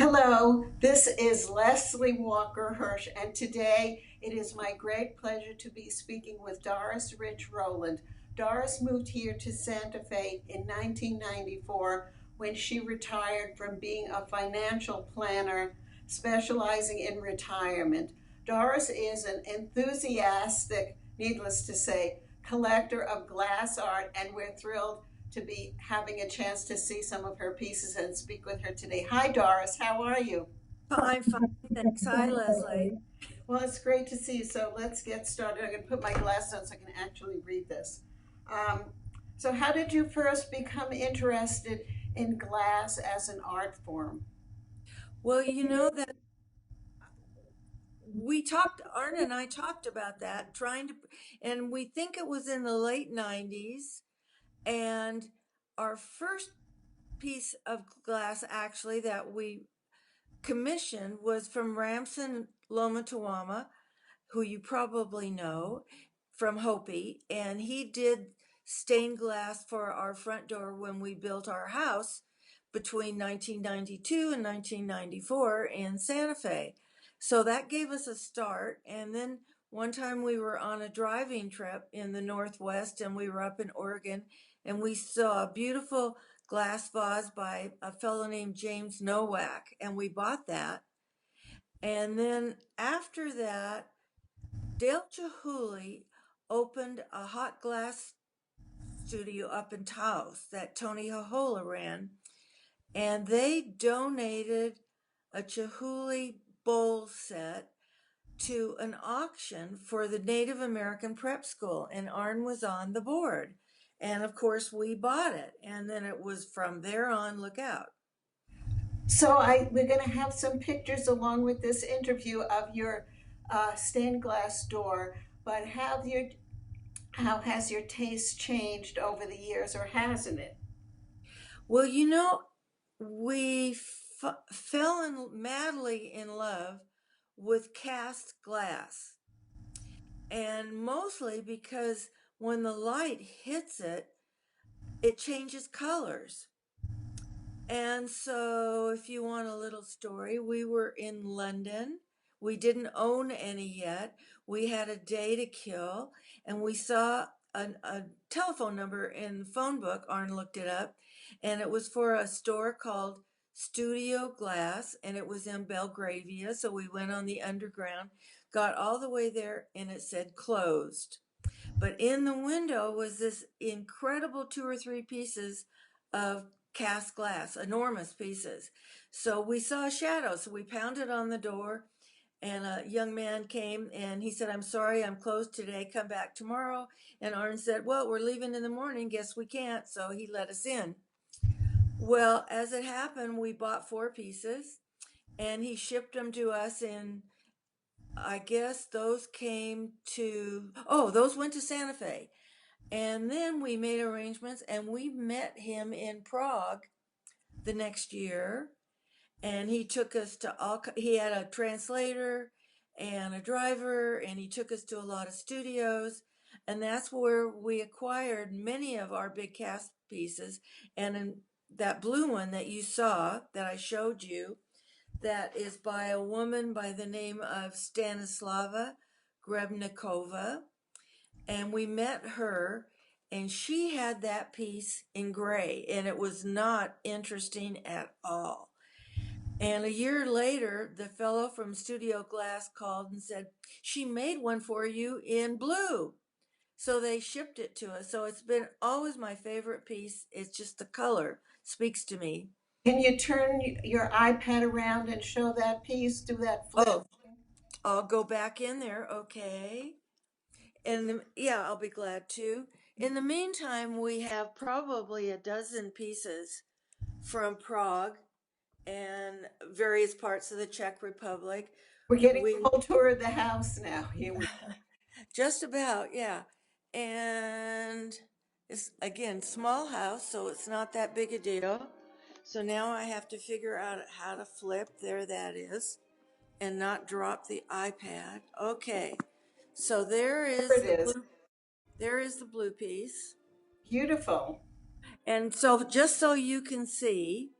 Hello, this is Leslie Walker Hirsch, and today it is my great pleasure to be speaking with Doris Rich Roland. Doris moved here to Santa Fe in 1994 when she retired from being a financial planner specializing in retirement. Doris is an enthusiastic, needless to say, collector of glass art, and we're thrilled to be having a chance to see some of her pieces and speak with her today. Hi, Doris. How are you? Fine, fine, thanks. Hi, Leslie. Well, it's great to see you. So let's get started. I'm going to put my glasses on so I can actually read this. Um, so, how did you first become interested in glass as an art form? Well, you know that Arna and I talked about that, and we think it was in the late 90s. And our first piece of glass actually that we commissioned was from Ramson Lomatawama, who you probably know from Hopi. And he did stained glass for our front door when we built our house between 1992 and 1994 in Santa Fe. So that gave us a start. And then one time we were on a driving trip in the Northwest and we were up in Oregon and we saw a beautiful glass vase by a fellow named James Nowak, and we bought that. And then after that, Dale Chihuly opened a hot glass studio up in Taos that Tony Hohola ran, and they donated a Chihuly bowl set to an auction for the Native American Prep School, and Arn was on the board. And of course, we bought it, and then it was from there on, look out. We're going to have some pictures along with this interview of your stained glass door. But how has your taste changed over the years, or hasn't it? Well, we madly in love with cast glass, and mostly because when the light hits it, it changes colors. And so, if you want a little story, we were in London. We didn't own any yet. We had a day to kill, and we saw a telephone number in the phone book. Arn looked it up, and it was for a store called Studio Glass, and it was in Belgravia. So we went on the underground, got all the way there, and it said closed. But in the window was this incredible two or three pieces of cast glass, enormous pieces. So we saw a shadow. So we pounded on the door, and a young man came and he said, "I'm sorry, I'm closed today. Come back tomorrow." And Arn said, "Well, we're leaving in the morning. Guess we can't." So he let us in. Well, as it happened, we bought four pieces and he shipped them to us in, I guess those went to Santa Fe. And then we made arrangements and we met him in Prague the next year. And he took us to he had a translator and a driver, and he took us to a lot of studios. And that's where we acquired many of our big cast pieces. And in that blue one that you saw, that I showed you, that is by a woman by the name of Stanislava Grebnikova. And we met her, and she had that piece in gray, and it was not interesting at all. And a year later, the fellow from Studio Glass called and said, "She made one for you in blue." So they shipped it to us. So it's been always my favorite piece. It's just the color speaks to me. Can you turn your iPad around and show that piece? Do that flip? Oh, I'll go back in there. Okay. And yeah, I'll be glad to. In the meantime, we have probably a dozen pieces from Prague and various parts of the Czech Republic. We're getting We a whole tour of the house now. Here we just about, yeah. And it's again small house, so it's not that big a deal. So now I have to figure out how to flip. There that is, and not drop the iPad. Okay. So There it is. there is the blue piece. Beautiful. And so just so you can see,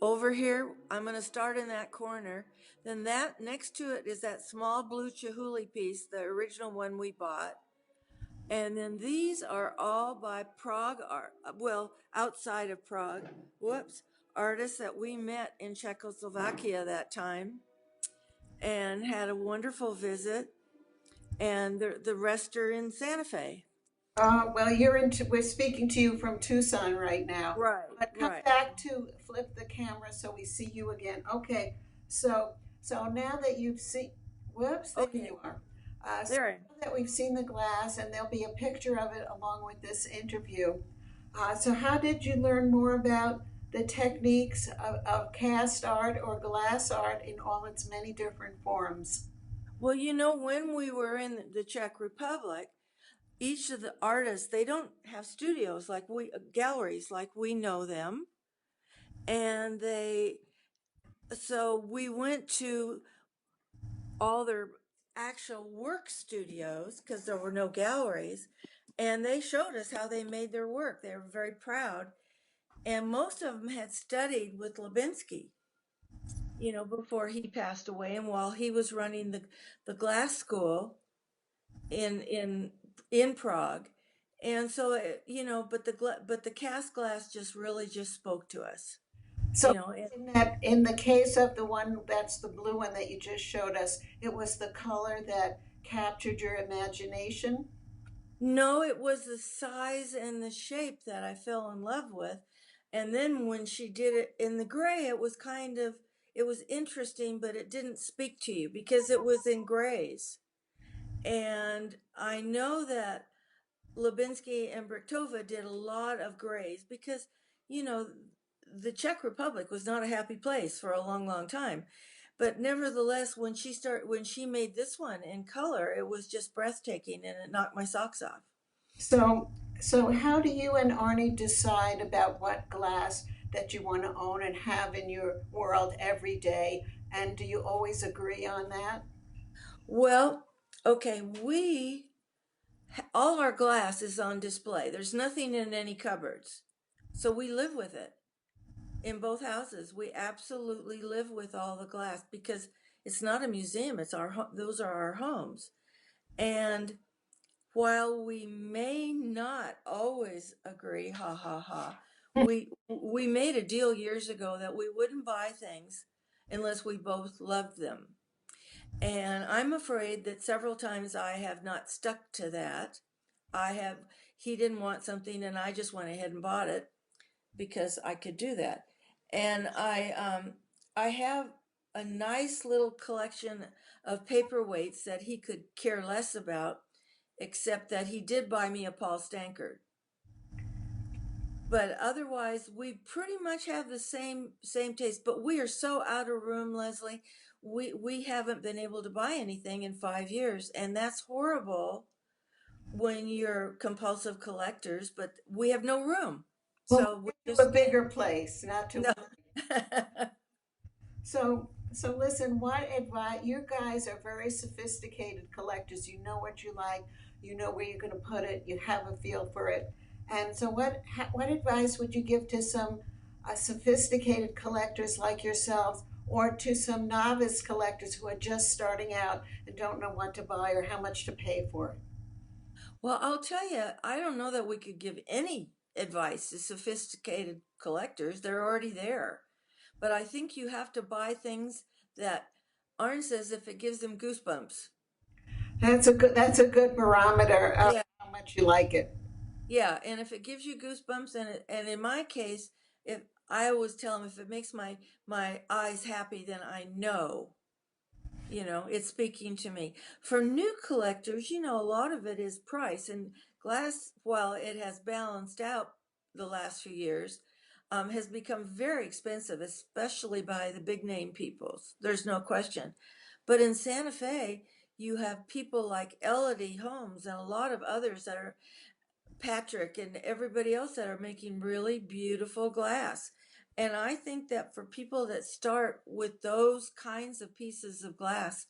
Over here, I'm going to start in that corner. Then that next to it is that small blue Chihuly piece, the original one we bought. And then these are all by Prague art, well, outside of Prague, whoops, artists that we met in Czechoslovakia that time and had a wonderful visit. And the rest are in Santa Fe. Well, we're speaking to you from Tucson right now. Right, But come right. back to flip the camera so we see you again. Okay, so now that you've seen, whoops, there Okay, you are. So there. now that we've seen the glass, and there'll be a picture of it along with this interview. So how did you learn more about the techniques of cast art or glass art in all its many different forms? Well, when we were in the Czech Republic, each of the artists, they don't have studios like galleries like we know them. And so we went to all their actual work studios because there were no galleries. And they showed us how they made their work. They were very proud. And most of them had studied with Lubinsky, before he passed away. And while he was running the glass school in Prague. And so, but the cast glass just really just spoke to us, So and in the case of the one that's the blue one that you just showed us, it was the color that captured your imagination. no, it was the size and the shape that I fell in love with. And then when she did it in the gray, it was interesting, but it didn't speak to you because it was in grays. And I know that Lubinsky and Brichtova did a lot of grays because, you know, the Czech Republic was not a happy place for a long, long time. But nevertheless, when she made this one in color, it was just breathtaking and it knocked my socks off. So how do you and Arnie decide about what glass that you want to own and have in your world every day? And do you always agree on that? Well, okay, all our glass is on display. There's nothing in any cupboards. So we live with it in both houses. We absolutely live with all the glass because it's not a museum. Those are our homes. And while we may not always agree, ha ha ha, we made a deal years ago that we wouldn't buy things unless we both loved them. And I'm afraid that several times I have not stuck to that. I have He didn't want something and I just went ahead and bought it because I could do that. And I have a nice little collection of paperweights that he could care less about, except that he did buy me a Paul Stankard. But otherwise, we pretty much have the same taste. But we are so out of room, Leslie. We haven't been able to buy anything in 5 years, and that's horrible when you're compulsive collectors. But we have no room, Well, so we move to a just can't. bigger place, not to. No. So listen, what advice? You guys are very sophisticated collectors. You know what you like. You know where you're going to put it. You have a feel for it. And so, what advice would you give to some sophisticated collectors like yourselves, or to some novice collectors who are just starting out and don't know what to buy or how much to pay for it? Well, I'll tell you, I don't know that we could give any advice to sophisticated collectors. They're already there. But I think you have to buy things that aren't as if it gives them goosebumps. That's a good barometer of Yeah, how much you like it. yeah. And if it gives you goosebumps, and in my case, if I always tell them if it makes my eyes happy, then I know it's speaking to me. For new collectors, a lot of it is price and glass. While it has balanced out the last few years, has become very expensive, especially by the big name peoples. There's no question. But in Santa Fe, you have people like Elodie Holmes and a lot of others that are Patrick and everybody else that are making really beautiful glass. And I think that for people that start with those kinds of pieces of glass,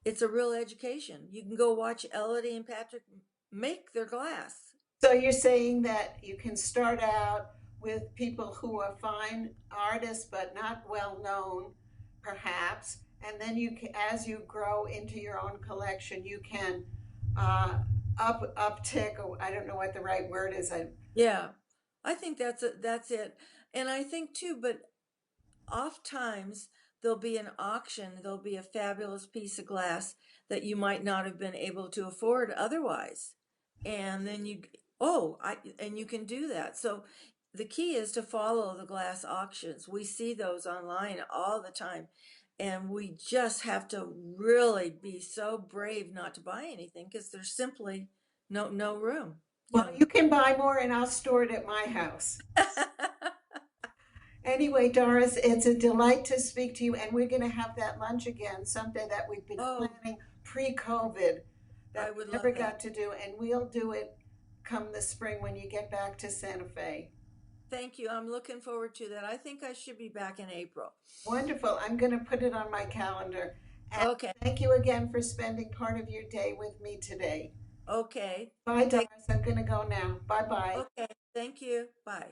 it's a real education. You can go watch Elodie and Patrick make their glass. So you're saying that you can start out with people who are fine artists but not well known, perhaps. And then as you grow into your own collection, you can uh, uptick. Or I don't know what the right word is. Yeah, I think that's it. And I think too, but oft times there'll be an auction, there'll be a fabulous piece of glass that you might not have been able to afford otherwise. And then and you can do that. So the key is to follow the glass auctions. We see those online all the time. And we just have to really be so brave not to buy anything because there's simply no room. Well, you can buy more, and I'll store it at my house. Anyway, Doris, it's a delight to speak to you, and we're going to have that lunch again someday that we've been Oh, planning pre-COVID I that we would never love that. got to do, and we'll do it come the spring when you get back to Santa Fe. Thank you. I'm looking forward to that. I think I should be back in April. Wonderful. I'm going to put it on my calendar. And Okay. thank you again for spending part of your day with me today. Okay. Bye, Take Doris. I'm going to go now. Bye bye. Okay. Thank you. Bye.